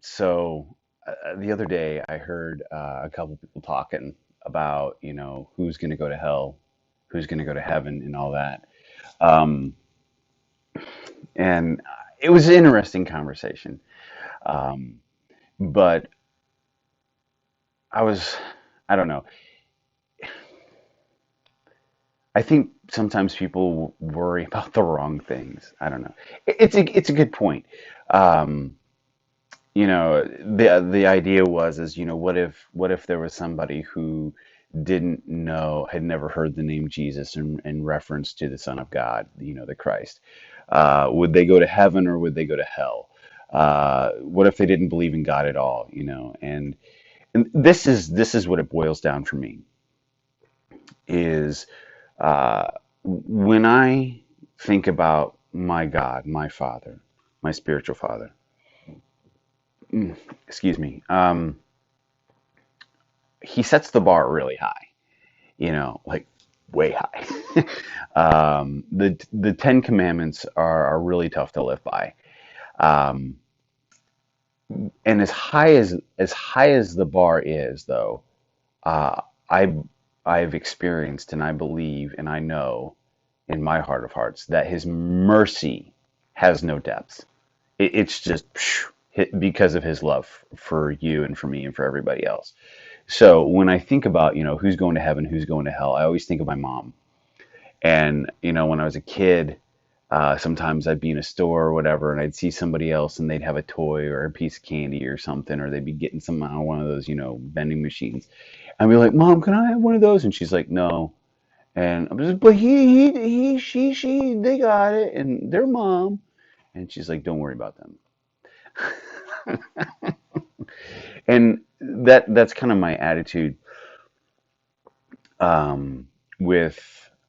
So the other day I heard a couple people talking about, who's going to go to hell, who's going to go to heaven, and all that. Um, and it was an interesting conversation. Um, but I was, I don't know. I think sometimes people worry about the wrong things. I don't know. It's a good point. Um, the idea was is what if there was somebody who didn't know, had never heard the name Jesus in reference to the Son of God, the Christ. Would they go to heaven or would they go to hell? What if they didn't believe in God at all? And this is what it boils down for me is uh, when I think about my God, my Father, my spiritual Father. Excuse me. He sets the bar really high, like way high. The Ten Commandments are really tough to live by. Um, and as high as the bar is, though, uh, I I've experienced and I believe and I know in my heart of hearts that His mercy has no depths. It's just because of His love for you and for me and for everybody else. So when I think about, who's going to heaven, who's going to hell, I always think of my mom. And, when I was a kid, sometimes I'd be in a store or whatever, and I'd see somebody else and they'd have a toy or a piece of candy or something, or they'd be getting some on one of those, vending machines. I'd be like, Mom, can I have one of those? And she's like, no. And I'm just, but she, they got it, and their mom. And she's like, don't worry about them. And that's kind of my attitude um, with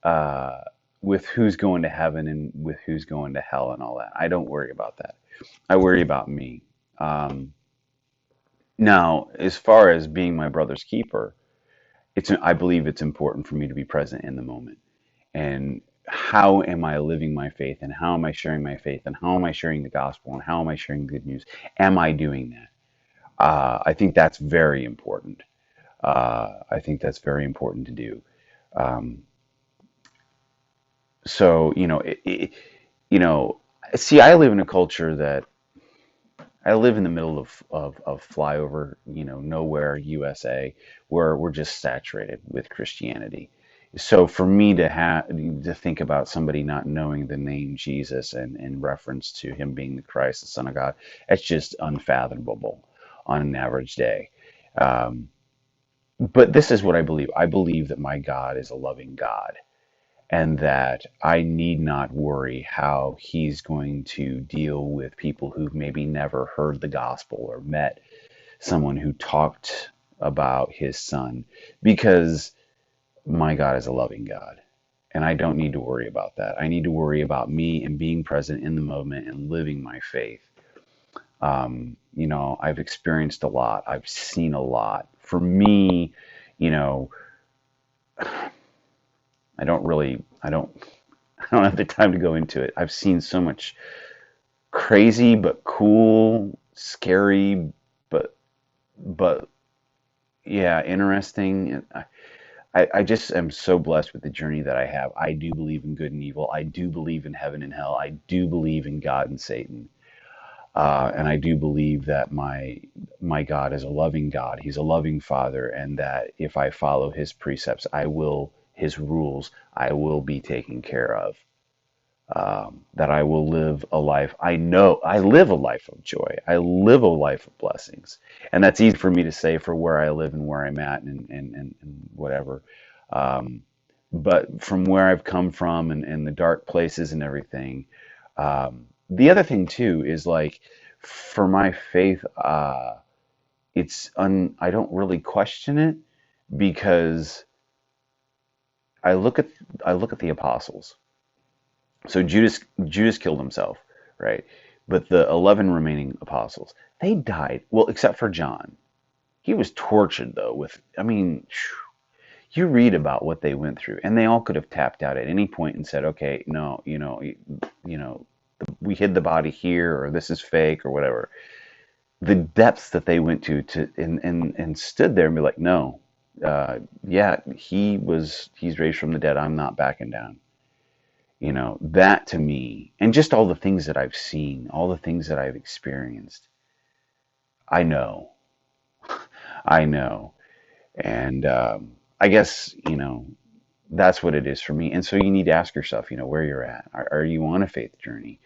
uh, with who's going to heaven and with who's going to hell and all that. I don't worry about that. I worry about me. Um, Now, as far as being my brother's keeper, I believe it's important for me to be present in the moment. And how am I living my faith? And how am I sharing my faith? And how am I sharing the gospel? And how am I sharing good news? Am I doing that? I think that's very important. I think that's very important to do. Um, so you know, see, I live in a culture that I live in the middle of flyover, nowhere USA, where we're just saturated with Christianity. So for me to think about somebody not knowing the name Jesus and in reference to him being the Christ, the Son of God, that's just unfathomable on an average day. Um, but this is what I believe. I believe that my God is a loving God and that I need not worry how he's going to deal with people who've maybe never heard the gospel or met someone who talked about his son, because my God is a loving God. And I don't need to worry about that. I need to worry about me and being present in the moment and living my faith. I've experienced a lot. I've seen a lot. For me, you know, I don't really, I don't have the time to go into it. I've seen so much crazy but cool, scary but yeah, interesting. I just am so blessed with the journey that I have. I do believe in good and evil. I do believe in heaven and hell. I do believe in God and Satan. And I do believe that my God is a loving God. He's a loving Father, and that if I follow His precepts, His rules, I will be taken care of. That I will live a life. I know I live a life of joy. I live a life of blessings. And that's easy for me to say for where I live and where I'm at and whatever. Um, but from where I've come from and the dark places and everything, the other thing too is like for my faith, I don't really question it because I look at I look at the apostles. So Judas killed himself, right? But the 11 remaining apostles, they died. Well, except for John. He was tortured though I mean, you read about what they went through and they all could have tapped out at any point and said, "Okay, no, you know, we hid the body here or this is fake or whatever." the depths that they went to and stood there and be like, no, yeah, he's raised from the dead. I'm not backing down. That to me, and just all the things that I've seen, all the things that I've experienced, I know, I know. And I guess, that's what it is for me. And so you need to ask yourself, where you're at. Are you on a faith journey?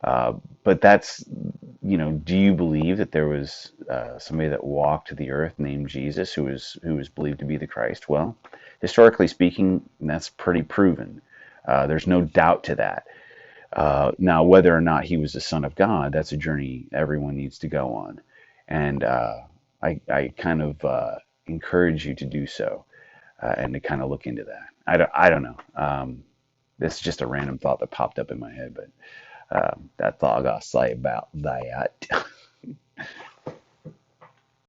Uh, but that's, do you believe that there was somebody that walked the earth named Jesus who was believed to be the Christ? Well, historically speaking, that's pretty proven. There's no doubt to that. Now, whether or not he was the Son of God, that's a journey everyone needs to go on. And I kind of encourage you to do so and to kind of look into that. I don't know. This is just a random thought that popped up in my head, but that thought I got to say about that.